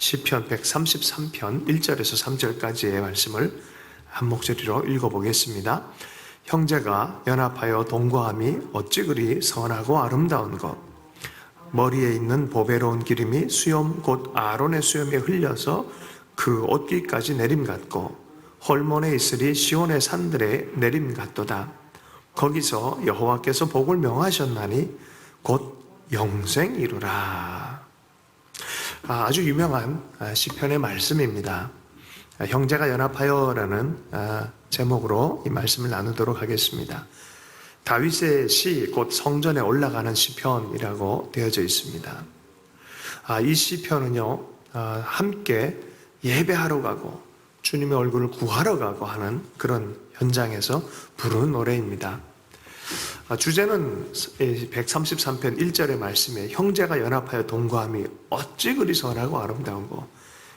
시편 133편 1절에서 3절까지의 말씀을 한 목소리로 읽어보겠습니다. 형제가 연합하여 동거함이 어찌 그리 선하고 아름다운 것. 머리에 있는 보배로운 기름이 수염 곧 아론의 수염에 흘려서 그 옷깃까지 내림 같고 홀몬에 있으리 시온의 산들에 내림 같도다. 거기서 여호와께서 복을 명하셨나니 곧 영생이루라. 아주 유명한 시편의 말씀입니다. 형제가 연합하여라는 제목으로 이 말씀을 나누도록 하겠습니다. 다윗의 시, 곧 성전에 올라가는 시편이라고 되어져 있습니다. 이 시편은요, 함께 예배하러 가고 주님의 얼굴을 구하러 가고 하는 그런 현장에서 부르는 노래입니다. 주제는 133편 1절의 말씀에 형제가 연합하여 동거함이 어찌 그리 선하고 아름다운고,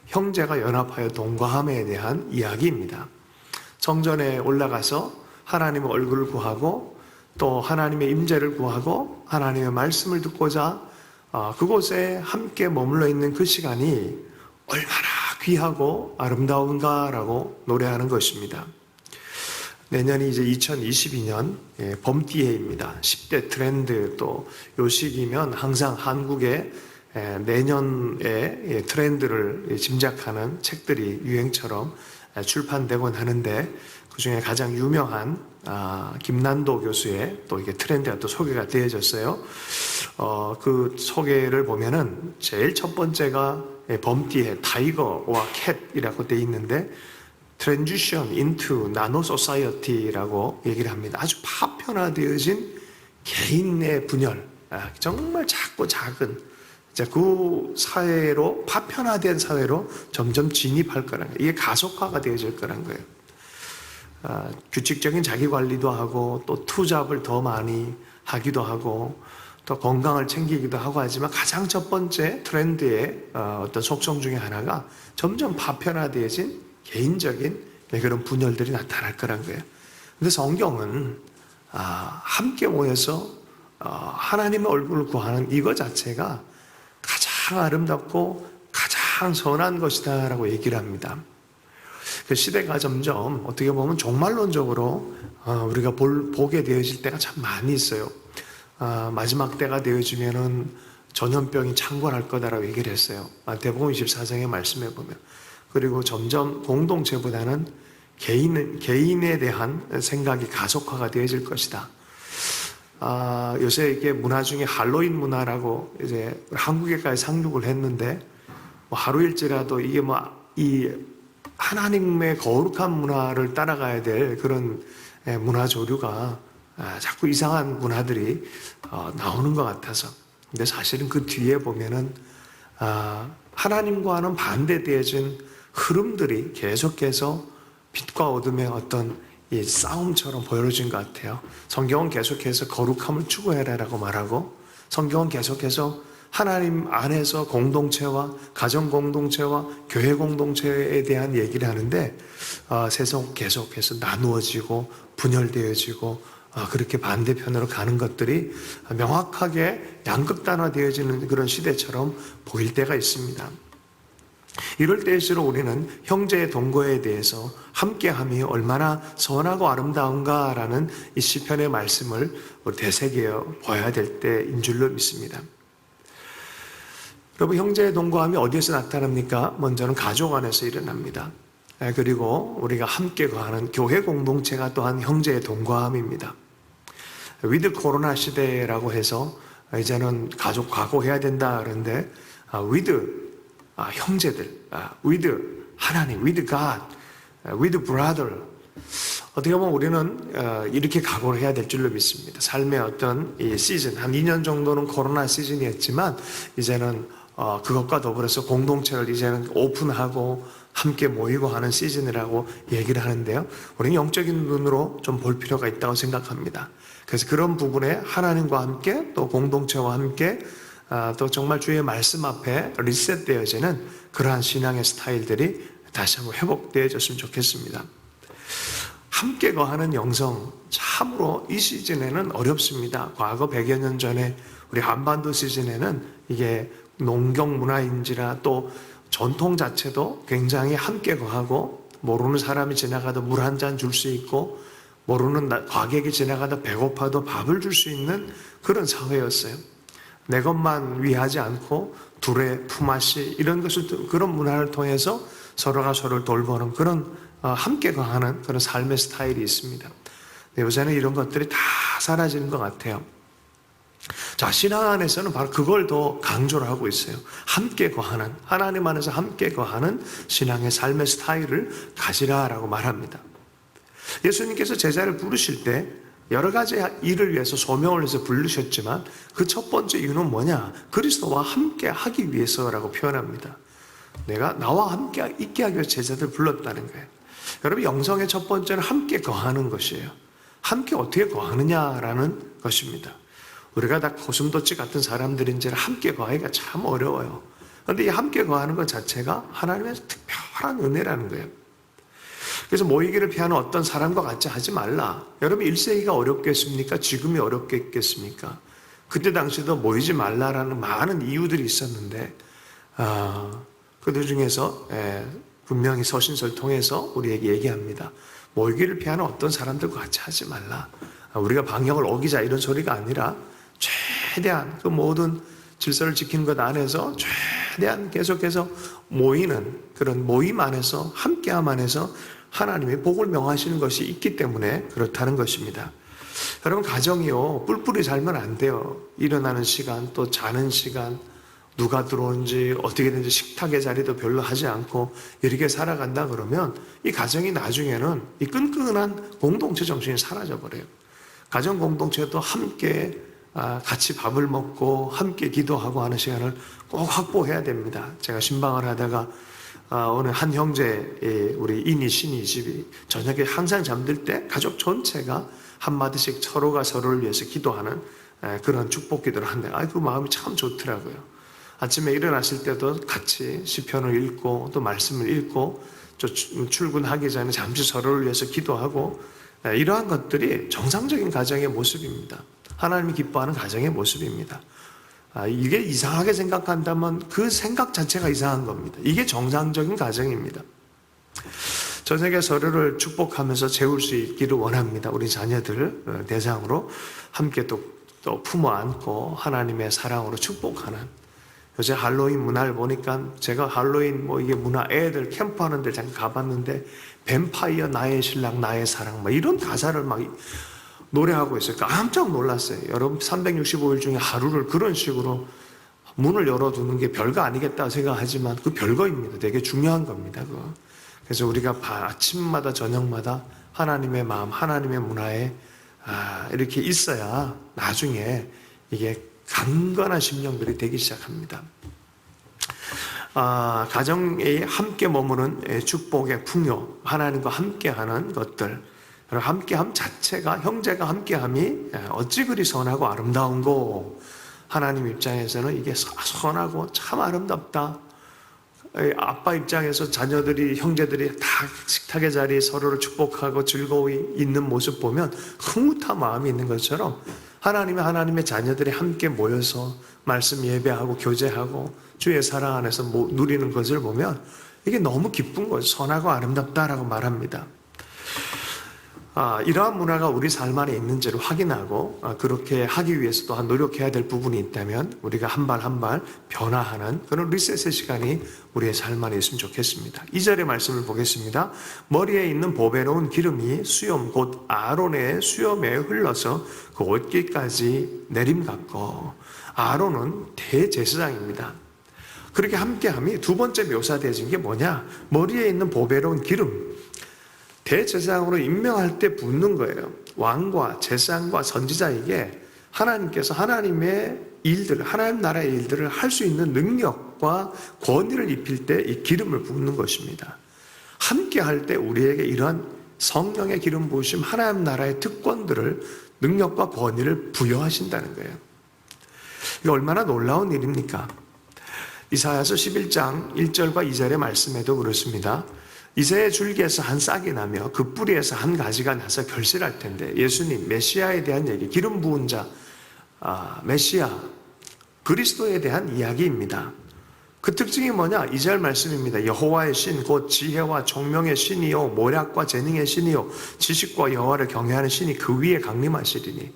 형제가 연합하여 동거함에 대한 이야기입니다. 성전에 올라가서 하나님의 얼굴을 구하고 또 하나님의 임재를 구하고 하나님의 말씀을 듣고자 그곳에 함께 머물러 있는 그 시간이 얼마나 귀하고 아름다운가라고 노래하는 것입니다. 내년이 이제 2022년 범띠해입니다. 10대 트렌드, 또 요 시기면 항상 한국의 내년의 트렌드를 짐작하는 책들이 유행처럼 출판되곤 하는데, 그 중에 가장 유명한 김난도 교수의 또 이게 트렌드가 또 소개가 되어졌어요. 그 소개를 보면은 제일 첫 번째가 범띠해 타이거와 캣이라고 되어 있는데, 트랜지션 인투 나노 소사이어티라고 얘기를 합니다. 아주 파편화되어진 개인의 분열, 정말 작고 작은 그 사회로, 파편화된 사회로 점점 진입할 거라는 거예요. 이게 가속화가 되어질 거라는 거예요. 규칙적인 자기 관리도 하고 또 투잡을 더 많이 하기도 하고 또 건강을 챙기기도 하고 하지만, 가장 첫 번째 트렌드의 어떤 속성 중에 하나가 점점 파편화되어진 개인적인 그런 분열들이 나타날 거란 거예요. 근데 성경은 함께 모여서 하나님의 얼굴을 구하는 이거 자체가 가장 아름답고 가장 선한 것이다 라고 얘기를 합니다. 그 시대가 점점 어떻게 보면 종말론적으로 우리가 보게 되어질 때가 참 많이 있어요. 마지막 때가 되어지면은 전염병이 창궐할 거다라고 얘기를 했어요. 마태복음 24장의 말씀에 보면. 그리고 점점 공동체보다는 개인에 대한 생각이 가속화가 되어질 것이다. 요새 이게 문화 중에 할로윈 문화라고 이제 한국에까지 상륙을 했는데, 하루일지라도 이게 이 하나님의 거룩한 문화를 따라가야 될 그런 문화 조류가 자꾸 이상한 문화들이 나오는 것 같아서. 근데 사실은 그 뒤에 보면은 하나님과는 반대되어진 흐름들이 계속해서 빛과 어둠의 어떤 이 싸움처럼 보여진 것 같아요. 성경은 계속해서 거룩함을 추구해라라고 말하고, 성경은 계속해서 하나님 안에서 공동체와 가정 공동체와 교회 공동체에 대한 얘기를 하는데, 세상 계속해서 나누어지고 분열되어지고 그렇게 반대편으로 가는 것들이 명확하게 양극단화되어지는 그런 시대처럼 보일 때가 있습니다. 이럴 때일수록 우리는 형제의 동거에 대해서 함께함이 얼마나 선하고 아름다운가라는 이 시편의 말씀을 되새겨 봐야 될 때인 줄로 믿습니다. 여러분, 형제의 동거함이 어디에서 나타납니까? 먼저는 가족 안에서 일어납니다. 그리고 우리가 함께 거하는 교회 공동체가 또한 형제의 동거함입니다. 위드 코로나 시대라고 해서 이제는 가족 각오해야 된다 그러는데, 위드 형제들, with 하나님, with God, with brother. 어떻게 보면 우리는 이렇게 각오를 해야 될 줄로 믿습니다. 삶의 어떤 이 시즌, 한 2년 정도는 코로나 시즌이었지만, 이제는 그것과 더불어서 공동체를 이제는 오픈하고 함께 모이고 하는 시즌이라고 얘기를 하는데요. 우리는 영적인 눈으로 좀 볼 필요가 있다고 생각합니다. 그래서 그런 부분에 하나님과 함께 또 공동체와 함께 또 정말 주의 말씀 앞에 리셋되어지는 그러한 신앙의 스타일들이 다시 한번 회복되어졌으면 좋겠습니다. 함께 거하는 영성, 참으로 이 시즌에는 어렵습니다. 과거 100여 년 전에 우리 한반도 시즌에는 이게 농경 문화인지라 또 전통 자체도 굉장히 함께 거하고, 모르는 사람이 지나가도 물 한 잔 줄 수 있고, 모르는 과객이 지나가다 배고파도 밥을 줄 수 있는 그런 사회였어요. 내 것만 위하지 않고 둘의 품앗이, 이런 것을, 그런 문화를 통해서 서로가 서로를 돌보는 그런 함께 거하는 그런 삶의 스타일이 있습니다. 요새는 이런 것들이 다 사라지는 것 같아요. 자, 신앙 안에서는 바로 그걸 더 강조를 하고 있어요. 함께 거하는, 하나님 안에서 함께 거하는 신앙의 삶의 스타일을 가지라라고 말합니다. 예수님께서 제자를 부르실 때 여러 가지 일을 위해서, 소명을 위해서 부르셨지만 그 첫 번째 이유는 뭐냐? 그리스도와 함께 하기 위해서라고 표현합니다. 내가 나와 함께 있게 하기 위해서 제자들을 불렀다는 거예요. 여러분, 영성의 첫 번째는 함께 거하는 것이에요. 함께 어떻게 거하느냐라는 것입니다. 우리가 다 고슴도치 같은 사람들인지라 함께 거하기가 참 어려워요. 그런데 이 함께 거하는 것 자체가 하나님의 특별한 은혜라는 거예요. 그래서 모이기를 피하는 어떤 사람과 같이 하지 말라. 여러분, 1세기가 어렵겠습니까? 지금이 어렵겠습니까? 그때 당시에도 모이지 말라라는 많은 이유들이 있었는데, 그들 중에서 분명히 서신서를 통해서 우리에게 얘기합니다. 모이기를 피하는 어떤 사람들과 같이 하지 말라. 우리가 방역을 어기자 이런 소리가 아니라 최대한 그 모든 질서를 지키는 것 안에서 최대한 계속해서 모이는 그런 모임 안에서, 함께함 안에서 하나님의 복을 명하시는 것이 있기 때문에 그렇다는 것입니다. 여러분, 가정이요, 뿔뿔이 살면 안 돼요. 일어나는 시간, 또 자는 시간, 누가 들어오는지 어떻게 되는지 식탁의 자리도 별로 하지 않고 이렇게 살아간다 그러면 이 가정이 나중에는 이 끈끈한 공동체 정신이 사라져버려요. 가정 공동체도 함께 같이 밥을 먹고 함께 기도하고 하는 시간을 꼭 확보해야 됩니다. 제가 신방을 하다가 오늘 한 형제, 우리 이니 신이 집이 저녁에 항상 잠들 때 가족 전체가 한마디씩 서로가 서로를 위해서 기도하는 그런 축복 기도를 하는데, 그 마음이 참 좋더라고요. 아침에 일어났을 때도 같이 시편을 읽고 또 말씀을 읽고 또 출근하기 전에 잠시 서로를 위해서 기도하고, 이러한 것들이 정상적인 가정의 모습입니다. 하나님이 기뻐하는 가정의 모습입니다. 이게 이상하게 생각한다면 그 생각 자체가 이상한 겁니다. 이게 정상적인 가정입니다. 저녁에 서로를 축복하면서 재울 수 있기를 원합니다. 우리 자녀들 대상으로 함께 또 품어 안고 하나님의 사랑으로 축복하는, 요새 할로윈 문화를 보니까 제가 할로윈 이게 문화, 애들 캠프하는 데 잠깐 가봤는데 뱀파이어 나의 신랑 나의 사랑 이런 가사를 막 노래하고 있어요. 깜짝 놀랐어요. 여러분, 365일 중에 하루를 그런 식으로 문을 열어두는 게 별거 아니겠다 생각하지만 그 별거입니다. 되게 중요한 겁니다. 그거. 그래서 우리가 아침마다 저녁마다 하나님의 마음, 하나님의 문화에 이렇게 있어야 나중에 이게 강건한 심령들이 되기 시작합니다. 가정에 함께 머무는 축복의 풍요, 하나님과 함께하는 것들, 함께함 자체가, 형제가 함께함이 어찌 그리 선하고 아름다운고, 하나님 입장에서는 이게 선하고 참 아름답다. 아빠 입장에서 자녀들이, 형제들이 다 식탁의 자리에 서로를 축복하고 즐거이 있는 모습 보면 흐뭇한 마음이 있는 것처럼 하나님의 자녀들이 함께 모여서 말씀 예배하고 교제하고 주의 사랑 안에서 누리는 것을 보면 이게 너무 기쁜 거죠. 선하고 아름답다라고 말합니다. 이러한 문화가 우리 삶 안에 있는지를 확인하고 그렇게 하기 위해서 또한 노력해야 될 부분이 있다면 우리가 한 발 한 발 변화하는 그런 리셋의 시간이 우리의 삶 안에 있으면 좋겠습니다. 2절의 말씀을 보겠습니다. 머리에 있는 보배로운 기름이 수염 곧 아론의 수염에 흘러서 그 옷깃까지 내림같고, 아론은 대제사장입니다. 그렇게 함께함이 두 번째 묘사되어진 게 뭐냐? 머리에 있는 보배로운 기름, 대제사장으로 임명할 때 붓는 거예요. 왕과 제사장과 선지자에게 하나님께서 하나님의 일들, 하나님 나라의 일들을 할 수 있는 능력과 권위를 입힐 때 이 기름을 붓는 것입니다. 함께 할 때 우리에게 이러한 성령의 기름 부으심, 하나님 나라의 특권들을, 능력과 권위를 부여하신다는 거예요. 이게 얼마나 놀라운 일입니까? 이사야서 11장 1절과 2절의 말씀에도 그렇습니다. 이새의 줄기에서 한 싹이 나며 그 뿌리에서 한 가지가 나서 결실할 텐데, 예수님, 메시아에 대한 얘기, 기름 부은 자, 메시아, 그리스도에 대한 이야기입니다. 그 특징이 뭐냐? 2절 말씀입니다. 여호와의 신, 곧 지혜와 총명의 신이요 모략과 재능의 신이요 지식과 여호와를 경외하는 신이 그 위에 강림하시리니,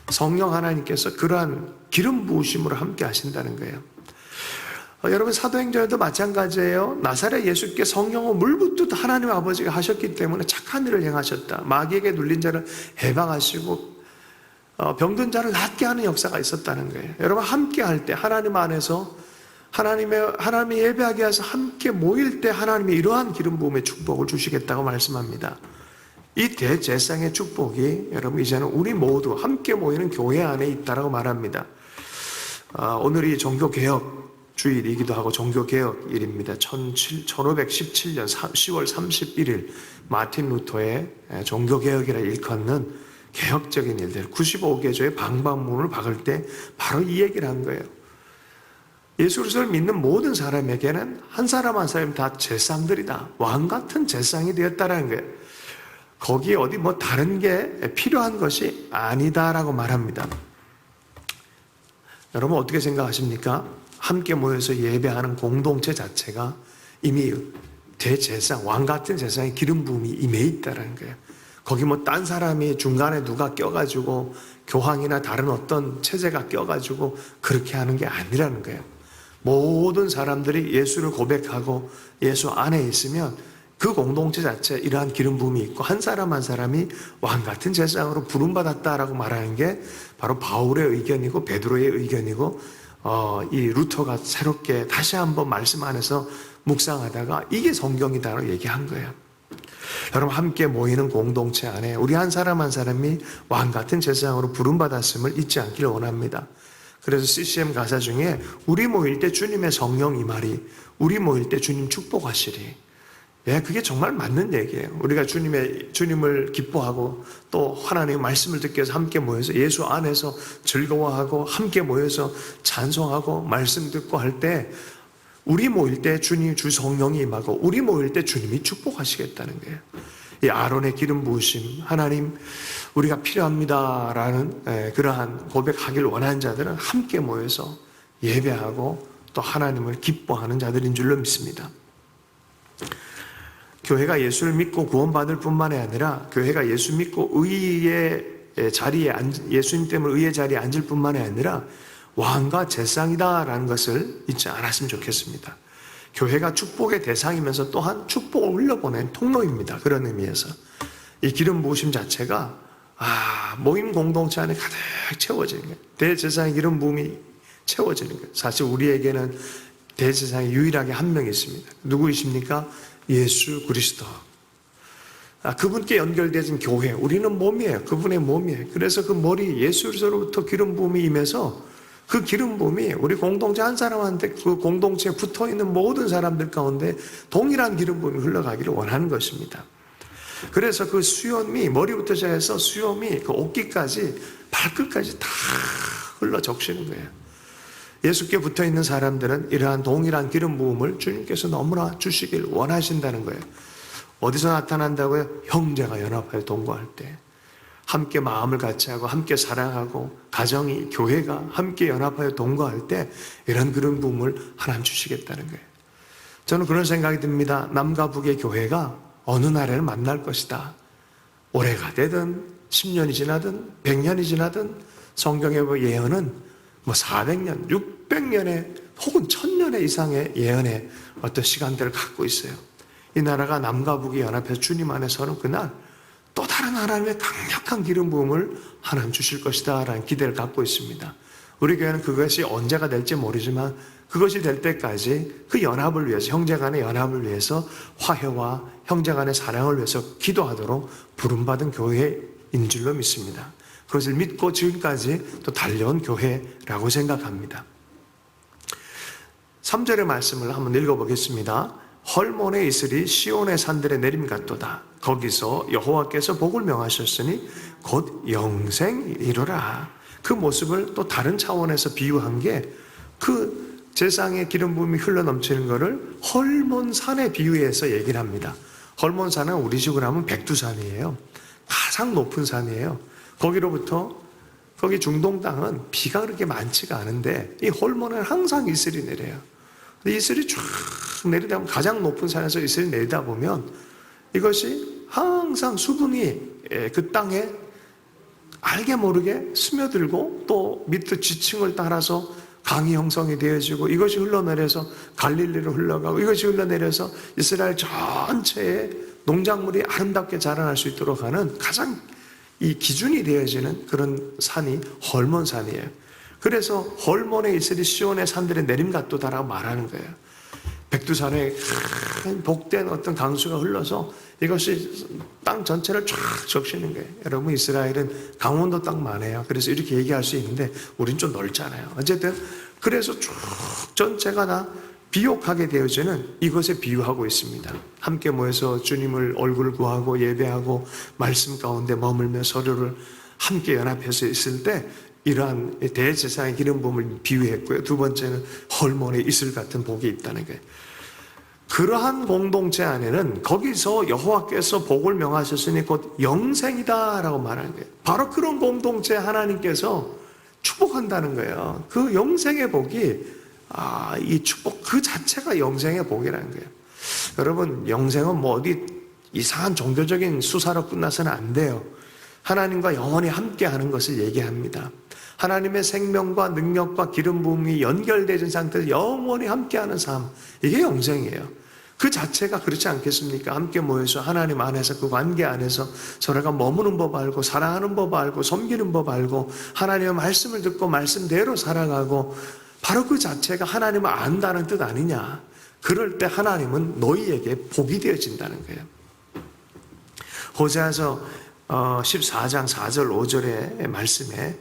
성령 하나님께서 그러한 기름 부으심으로 함께 하신다는 거예요. 여러분, 사도행전에도 마찬가지예요. 나사렛 예수께 성령과 물붓듯 하나님 아버지가 하셨기 때문에 착한 일을 행하셨다. 마귀에게 눌린 자를 해방하시고 병든 자를 낫게 하는 역사가 있었다는 거예요. 여러분, 함께 할 때 하나님 안에서 하나님이 예배하게 해서 함께 모일 때 하나님이 이러한 기름 부음의 축복을 주시겠다고 말씀합니다. 이 대제사장의 축복이 여러분 이제는 우리 모두 함께 모이는 교회 안에 있다라고 말합니다. 오늘이 종교개혁 주일이기도 하고 종교개혁일입니다. 1517년 10월 31일 마틴 루터의 종교개혁이라 일컫는 개혁적인 일들, 95개조의 방방문을 박을 때 바로 이 얘기를 한 거예요. 예수 그리스도를 믿는 모든 사람에게는 한 사람 한 사람이 다 제사장들이다. 왕 같은 제사장이 되었다라는 거예요. 거기에 어디 뭐 다른 게 필요한 것이 아니다라고 말합니다. 여러분, 어떻게 생각하십니까? 함께 모여서 예배하는 공동체 자체가 이미 대제사장, 왕 같은 제사장의 기름 부음이 임해 있다는 거예요. 거기 뭐 딴 사람이 중간에 누가 껴가지고 교황이나 다른 어떤 체제가 껴가지고 그렇게 하는 게 아니라는 거예요. 모든 사람들이 예수를 고백하고 예수 안에 있으면 그 공동체 자체에 이러한 기름 부음이 있고 한 사람 한 사람이 왕 같은 제사장으로 부름받았다라고 말하는 게 바로 바울의 의견이고 베드로의 의견이고 이 루터가 새롭게 다시 한번 말씀 안에서 묵상하다가 이게 성경이다라고 얘기한 거예요. 여러분, 함께 모이는 공동체 안에 우리 한 사람 한 사람이 왕 같은 제사장으로 부름받았음을 잊지 않기를 원합니다. 그래서 CCM 가사 중에 우리 모일 때 주님의 성령 임하리, 우리 모일 때 주님 축복하시리. 예, 그게 정말 맞는 얘기예요. 우리가 주님을 기뻐하고 또 하나님의 말씀을 듣기 위해서 함께 모여서 예수 안에서 즐거워하고 함께 모여서 찬송하고 말씀 듣고 할 때 우리 모일 때 주님, 주 성령이 임하고 우리 모일 때 주님이 축복하시겠다는 거예요. 이 아론의 기름 부으심, 하나님 우리가 필요합니다라는 그러한 고백하기를 원하는 자들은 함께 모여서 예배하고 또 하나님을 기뻐하는 자들인 줄로 믿습니다. 교회가 예수를 믿고 구원받을 뿐만이 아니라 교회가 예수 믿고 의의 자리에 예수님 때문에 의의 자리에 앉을 뿐만이 아니라 왕과 제사장이다라는 것을 잊지 않았으면 좋겠습니다. 교회가 축복의 대상이면서 또한 축복을 흘려보낸 통로입니다. 그런 의미에서 이 기름 부으심 자체가 모임 공동체 안에 가득 채워지는 거예요. 대제사장의 기름 부음이 채워지는 거예요. 사실 우리에게는 대제사장이 유일하게 한 명 있습니다. 누구이십니까? 예수 그리스도. 그분께 연결되어진 교회, 우리는 몸이에요. 그분의 몸이에요. 그래서 그 머리 예수 그리스도로부터 기름 부음이 임해서 그 기름 부음이 우리 공동체 한 사람한테 그 공동체에 붙어있는 모든 사람들 가운데 동일한 기름 부음이 흘러가기를 원하는 것입니다. 그래서 그 수염이 머리부터 시작해서 수염이 그 옷깃까지 발끝까지 다 흘러 적시는 거예요. 예수께 붙어있는 사람들은 이러한 동일한 기름 부음을 주님께서 너무나 주시길 원하신다는 거예요. 어디서 나타난다고요? 형제가 연합하여 동거할 때, 함께 마음을 같이 하고 함께 사랑하고 가정이, 교회가 함께 연합하여 동거할 때 이런 기름 부음을 하나님 주시겠다는 거예요. 저는 그런 생각이 듭니다. 남과 북의 교회가 어느 날에는 만날 것이다. 올해가 되든 10년이 지나든 100년이 지나든 성경의 예언은 400년, 600년의 혹은 1000년의 이상의 예언의 어떤 시간들을 갖고 있어요. 이 나라가 남과 북이 연합해서 주님 안에 서는 그날 또 다른 하나님의 강력한 기름 부음을 하나님 주실 것이다 라는 기대를 갖고 있습니다. 우리 교회는 그것이 언제가 될지 모르지만 그것이 될 때까지 그 연합을 위해서, 형제 간의 연합을 위해서 화해와 형제 간의 사랑을 위해서 기도하도록 부름받은 교회인 줄로 믿습니다. 그것을 믿고 지금까지 또 달려온 교회라고 생각합니다. 3절의 말씀을 한번 읽어보겠습니다. 헐몬에 있으리 시온의 산들에 내림 같도다. 거기서 여호와께서 복을 명하셨으니 곧 영생 이루라. 그 모습을 또 다른 차원에서 비유한 게 그 제사장의 기름 부음이 흘러넘치는 것을 헐몬산에 비유해서 얘기를 합니다. 헐몬산은 우리 식으로 하면 백두산이에요. 가장 높은 산이에요. 거기로부터 거기 중동 땅은 비가 그렇게 많지가 않은데 이 헐몬은 항상 이슬이 내려요. 근데 이슬이 쫙 내리다 보면 가장 높은 산에서 이슬이 내리다 보면 이것이 항상 수분이 그 땅에 알게 모르게 스며들고 또 밑에 지층을 따라서 강이 형성이 되어지고 이것이 흘러내려서 갈릴리로 흘러가고 이것이 흘러내려서 이스라엘 전체에 농작물이 아름답게 자라날 수 있도록 하는 가장 이 기준이 되어지는 그런 산이 헐몬산이에요. 그래서 헐몬의 이슬이 시온의 산들의 내림갓도다라고 말하는 거예요. 백두산에 큰 복된 어떤 강수가 흘러서 이것이 땅 전체를 쫙 적시는 거예요. 여러분, 이스라엘은 강원도 땅만 해요. 그래서 이렇게 얘기할 수 있는데 우린 좀 넓잖아요. 어쨌든 그래서 쭉 전체가 다 비옥하게 되어지는 이것에 비유하고 있습니다. 함께 모여서 주님을 얼굴 구하고 예배하고 말씀 가운데 머물며 서로를 함께 연합해서 있을 때 이러한 대제사장의 기름 부음을 비유했고요. 두 번째는 헐몬의 이슬 같은 복이 있다는 거예요. 그러한 공동체 안에는 거기서 여호와께서 복을 명하셨으니 곧 영생이다라고 말하는 거예요. 바로 그런 공동체 하나님께서 축복한다는 거예요. 그 영생의 복이 이 축복 그 자체가 영생의 복이라는 거예요. 여러분, 영생은 뭐 어디 이상한 종교적인 수사로 끝나서는 안 돼요. 하나님과 영원히 함께하는 것을 얘기합니다. 하나님의 생명과 능력과 기름 부음이 연결되어진 상태에서 영원히 함께하는 삶, 이게 영생이에요. 그 자체가 그렇지 않겠습니까? 함께 모여서 하나님 안에서 그 관계 안에서 서로가 머무는 법 알고 사랑하는 법 알고 섬기는 법 알고 하나님의 말씀을 듣고 말씀대로 살아가고 바로 그 자체가 하나님을 안다는 뜻 아니냐. 그럴 때 하나님은 너희에게 복이 되어진다는 거예요. 호세아서 14장 4절 5절의 말씀에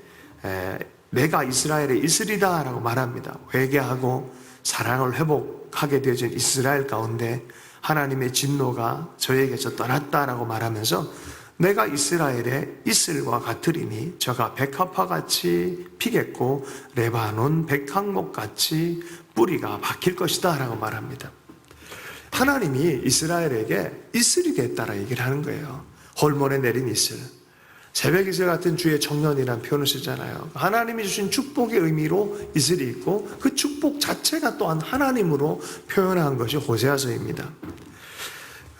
내가 이스라엘의 이슬이다 라고 말합니다. 회개하고 사랑을 회복하게 되어진 이스라엘 가운데 하나님의 진노가 저에게서 떠났다라고 말하면서 내가 이스라엘의 이슬과 같으리니 저가 백합화같이 피겠고 레바논 백항목같이 뿌리가 박힐 것이다 라고 말합니다. 하나님이 이스라엘에게 이슬이 됐다라 얘기를 하는 거예요. 헐몬에 내린 이슬, 새벽 이슬 같은 주의 청년이라는 표현을 쓰잖아요. 하나님이 주신 축복의 의미로 이슬이 있고 그 축복 자체가 또한 하나님으로 표현한 것이 호세아서입니다.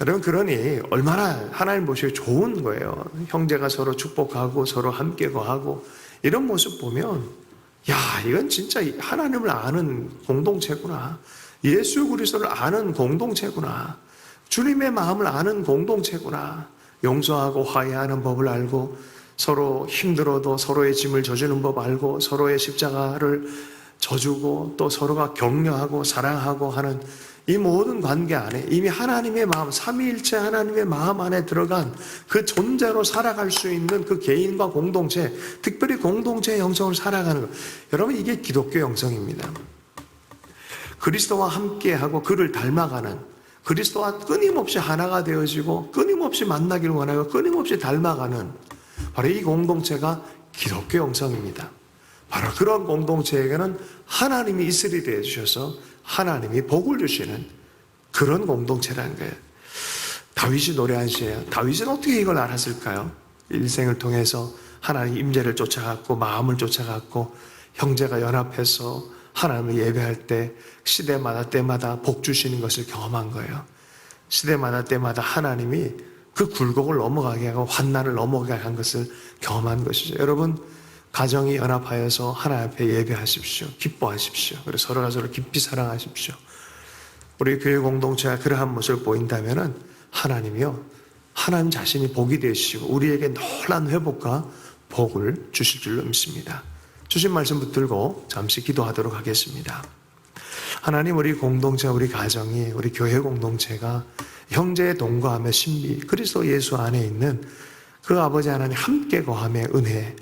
여러분, 그러니 얼마나 하나님 보시기에 좋은 거예요. 형제가 서로 축복하고 서로 함께 거하고 이런 모습 보면 야, 이건 진짜 하나님을 아는 공동체구나. 예수 그리스도를 아는 공동체구나. 주님의 마음을 아는 공동체구나. 용서하고 화해하는 법을 알고 서로 힘들어도 서로의 짐을 져주는 법 알고 서로의 십자가를 져주고 또 서로가 격려하고 사랑하고 하는 이 모든 관계 안에 이미 하나님의 마음, 삼위일체 하나님의 마음 안에 들어간 그 존재로 살아갈 수 있는 그 개인과 공동체, 특별히 공동체의 영성을 살아가는 것. 여러분, 이게 기독교 영성입니다. 그리스도와 함께하고 그를 닮아가는, 그리스도와 끊임없이 하나가 되어지고 끊임없이 만나기를 원하고 끊임없이 닮아가는 바로 이 공동체가 기독교 영성입니다. 바로 그런 공동체에게는 하나님이 이슬이 되어 주셔서 하나님이 복을 주시는 그런 공동체라는 거예요. 다윗이 노래한 시예요. 다윗은 어떻게 이걸 알았을까요? 일생을 통해서 하나님 임재를 쫓아갔고 마음을 쫓아갔고 형제가 연합해서 하나님을 예배할 때 시대마다 때마다 복 주시는 것을 경험한 거예요. 시대마다 때마다 하나님이 그 굴곡을 넘어가게 하고 환난을 넘어가게 한 것을 경험한 것이죠. 여러분, 가정이 연합하여서 하나님 앞에 예배하십시오. 기뻐하십시오. 그리고 서로가 서로 깊이 사랑하십시오. 우리 교회 공동체가 그러한 모습을 보인다면 하나님이요, 하나님 자신이 복이 되시고 우리에게 놀라운 회복과 복을 주실 줄로 믿습니다. 주신 말씀 붙들고 잠시 기도하도록 하겠습니다. 하나님, 우리 공동체, 우리 가정이, 우리 교회 공동체가 형제의 동거함의 신비, 그리스도 예수 안에 있는 그 아버지 하나님 함께 거함의 은혜,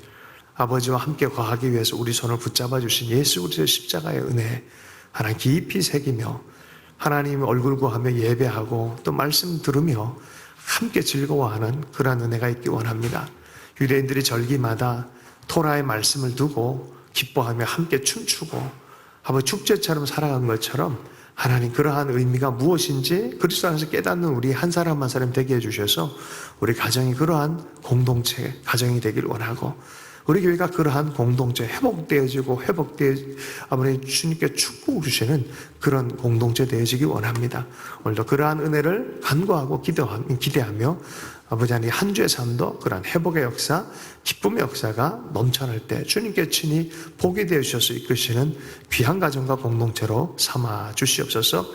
아버지와 함께 거하기 위해서 우리 손을 붙잡아 주신 예수 그리스도의 십자가의 은혜 하나님 깊이 새기며 하나님 얼굴 구하며 예배하고 또 말씀 들으며 함께 즐거워하는 그러한 은혜가 있기 원합니다. 유대인들이 절기마다 토라의 말씀을 두고 기뻐하며 함께 춤추고 아버지 축제처럼 살아간 것처럼 하나님 그러한 의미가 무엇인지 그리스도 안에서 깨닫는 우리 한 사람 한 사람 되게 해주셔서 우리 가정이 그러한 공동체 가정이 되길 원하고 우리 교회가 그러한 공동체 회복되어지고 아무리 주님께 축복을 주시는 그런 공동체 되어지기 원합니다. 오늘도 그러한 은혜를 간구하고 기대하며 아버지 하나님 한 주의 삶도 그러한 회복의 역사, 기쁨의 역사가 넘쳐날 때 주님께 친히 복이 되어 주셔서 이끄시는 귀한 가정과 공동체로 삼아 주시옵소서.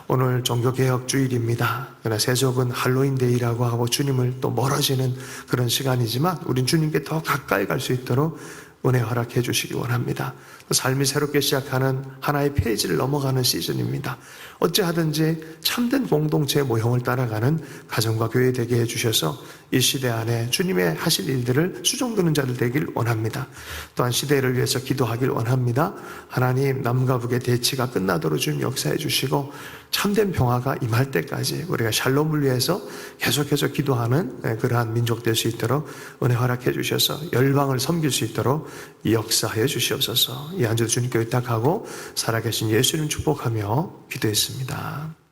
오늘 종교개혁 주일입니다. 그러나 세속은 할로윈데이라고 하고 주님을 또 멀어지는 그런 시간이지만 우린 주님께 더 가까이 갈 수 있도록 은혜 허락해 주시기 원합니다. 삶이 새롭게 시작하는 하나의 페이지를 넘어가는 시즌입니다. 어찌하든지 참된 공동체의 모형을 따라가는 가정과 교회 되게 해주셔서 이 시대 안에 주님의 하실 일들을 수종드는 자들 되길 원합니다. 또한 시대를 위해서 기도하길 원합니다. 하나님 남과 북의 대치가 끝나도록 주님 역사해 주시고 참된 평화가 임할 때까지 우리가 샬롬을 위해서 계속해서 기도하는 그러한 민족 될 수 있도록 은혜 허락해 주셔서 열방을 섬길 수 있도록 역사하여 주시옵소서. 이 한 주도 주님께 의탁하고 살아계신 예수님 축복하며 기도했습니다.